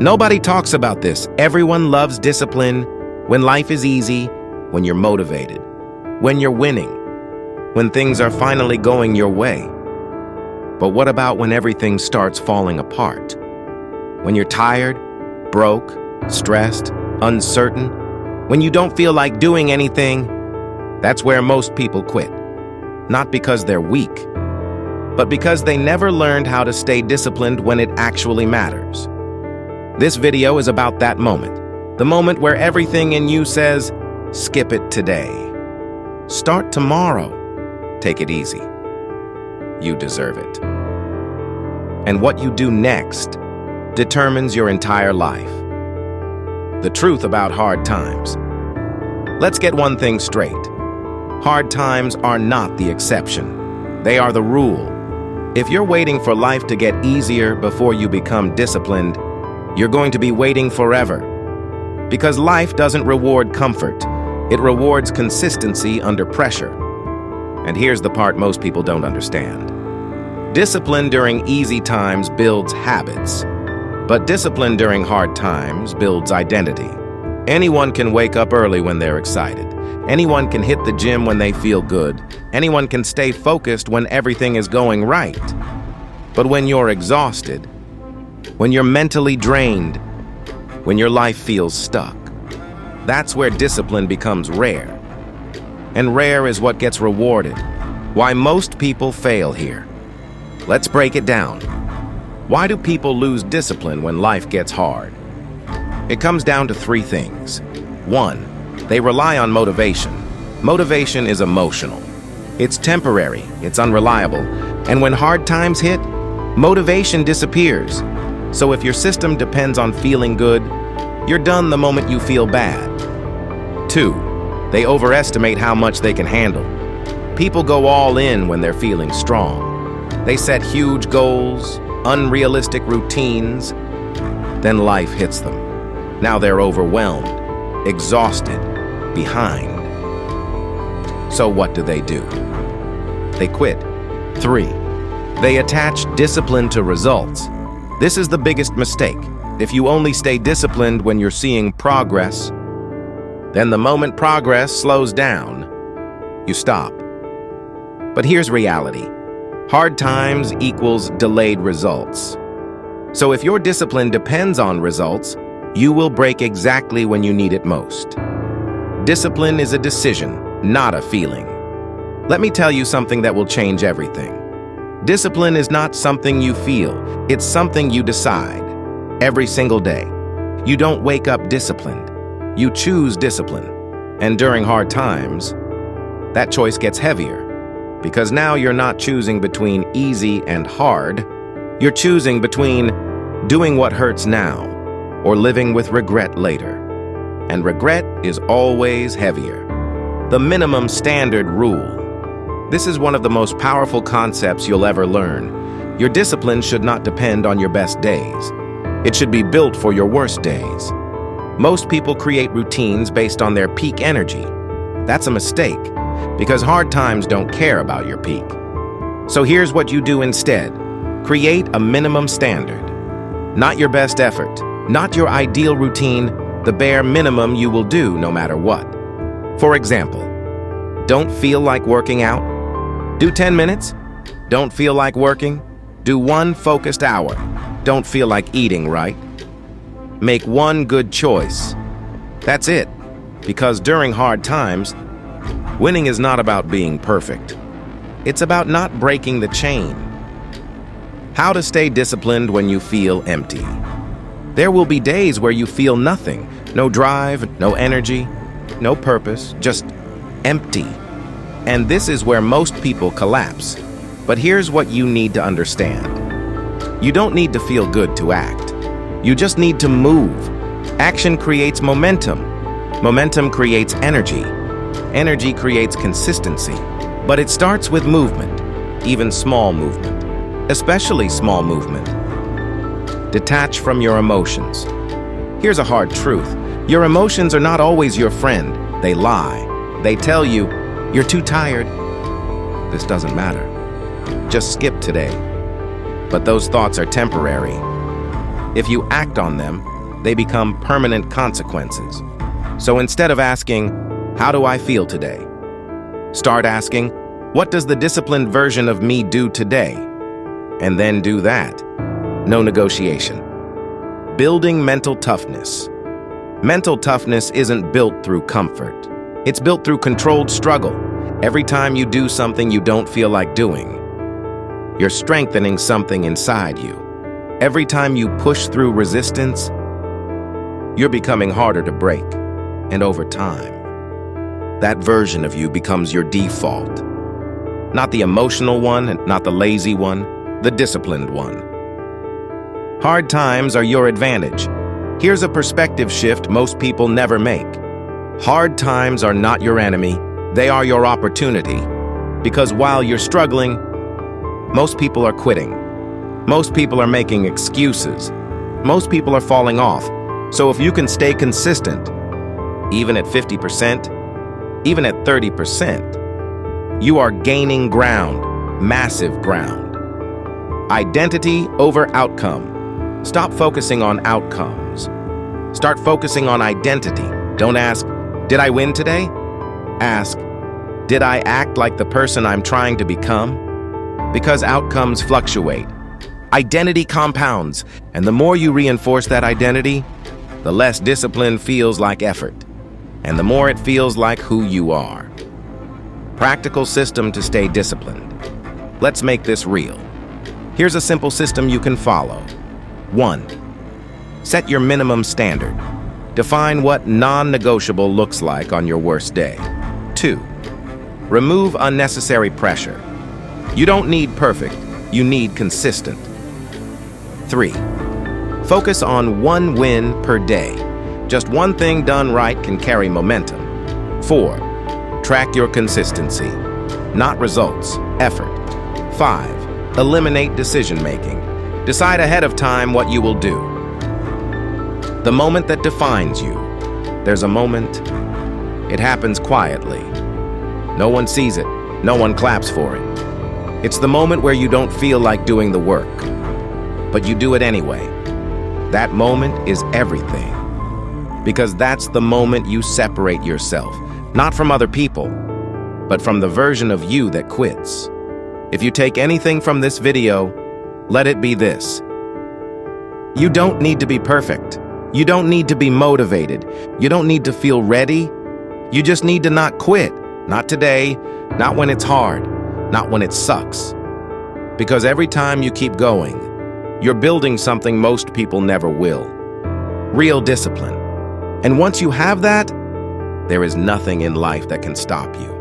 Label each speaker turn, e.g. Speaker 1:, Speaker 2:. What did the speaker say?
Speaker 1: Nobody talks about this. Everyone loves discipline when life is easy, when you're motivated, when you're winning, when things are finally going your way. But what about when everything starts falling apart? When you're tired, broke, stressed, uncertain, when you don't feel like doing anything, that's where most people quit. Not because they're weak, but because they never learned how to stay disciplined when it actually matters. This video is about that moment, the moment where everything in you says, skip it today. Start tomorrow. Take it easy. You deserve it. And what you do next determines your entire life. The truth about hard times. Let's get one thing straight. Hard times are not the exception. They are the rule. If you're waiting for life to get easier before you become disciplined, you're going to be waiting forever. Because life doesn't reward comfort. It rewards consistency under pressure. And here's the part most people don't understand. Discipline during easy times builds habits, but discipline during hard times builds identity. Anyone can wake up early when they're excited. Anyone can hit the gym when they feel good. Anyone can stay focused when everything is going right. But when you're exhausted, when you're mentally drained, when your life feels stuck, that's where discipline becomes rare. And rare is what gets rewarded. Why most people fail here. Let's break it down. Why do people lose discipline when life gets hard? It comes down to three things. 1, they rely on motivation. Motivation is emotional. It's temporary, it's unreliable, and when hard times hit, motivation disappears. So if your system depends on feeling good, you're done the moment you feel bad. 2, they overestimate how much they can handle. People go all in when they're feeling strong. They set huge goals, unrealistic routines, then life hits them. Now they're overwhelmed, exhausted, behind. So what do? They quit. 3, they attach discipline to results. This is the biggest mistake. If you only stay disciplined when you're seeing progress, then the moment progress slows down, you stop. But here's reality. Hard times equals delayed results. So if your discipline depends on results, you will break exactly when you need it most. Discipline is a decision, not a feeling. Let me tell you something that will change everything. Discipline is not something you feel, it's something you decide every single day. You don't wake up disciplined, you choose discipline. And during hard times, that choice gets heavier because now you're not choosing between easy and hard, you're choosing between doing what hurts now or living with regret later. And regret is always heavier. The minimum standard rule. This is one of the most powerful concepts you'll ever learn. Your discipline should not depend on your best days. It should be built for your worst days. Most people create routines based on their peak energy. That's a mistake, because hard times don't care about your peak. So here's what you do instead. Create a minimum standard. Not your best effort, not your ideal routine, the bare minimum you will do no matter what. For example, don't feel like working out? Do 10 minutes. Don't feel like working? Do 1 focused hour. Don't feel like eating right? Make 1 good choice. That's it. Because during hard times, winning is not about being perfect. It's about not breaking the chain. How to stay disciplined when you feel empty. There will be days where you feel nothing. No drive, no energy, no purpose, just empty. And this is where most people collapse. But here's what you need to understand. You don't need to feel good to act. You just need to move. Action creates momentum. Momentum creates energy. Energy creates consistency. But it starts with movement, even small movement, especially small movement. Detach from your emotions. Here's a hard truth. Your emotions are not always your friend. They lie. They tell you, you're too tired. This doesn't matter. Just skip today. But those thoughts are temporary. If you act on them, they become permanent consequences. So instead of asking, "How do I feel today?" start asking, "What does the disciplined version of me do today?" And then do that. No negotiation. Building mental toughness. Mental toughness isn't built through comfort. It's built through controlled struggle. Every time you do something you don't feel like doing, you're strengthening something inside you. Every time you push through resistance, you're becoming harder to break. And over time, that version of you becomes your default. Not the emotional one, and not the lazy one, the disciplined one. Hard times are your advantage. Here's a perspective shift most people never make. Hard times are not your enemy, they are your opportunity. Because while you're struggling, most people are quitting. Most people are making excuses. Most people are falling off. So if you can stay consistent, even at 50%, even at 30%, you are gaining ground, massive ground. Identity over outcome. Stop focusing on outcomes. Start focusing on identity. Don't ask, "Did I win today?" Ask, "Did I act like the person I'm trying to become?" Because outcomes fluctuate. Identity compounds, and the more you reinforce that identity, the less discipline feels like effort, and the more it feels like who you are. Practical system to stay disciplined. Let's make this real. Here's a simple system you can follow. 1. Set your minimum standard. Define what non-negotiable looks like on your worst day. 2. Remove unnecessary pressure. You don't need perfect, you need consistent. 3. Focus on one win per day. Just one thing done right can carry momentum. 4. Track your consistency, not results, effort. 5. Eliminate decision-making. Decide ahead of time what you will do. The moment that defines you. There's a moment. It happens quietly. No one sees it. No one claps for it. It's the moment where you don't feel like doing the work, but you do it anyway. That moment is everything. Because that's the moment you separate yourself, not from other people, but from the version of you that quits. If you take anything from this video, let it be this. You don't need to be perfect. You don't need to be motivated. You don't need to feel ready. You just need to not quit. Not today, not when it's hard, not when it sucks. Because every time you keep going, you're building something most people never will. Real discipline. And once you have that, there is nothing in life that can stop you.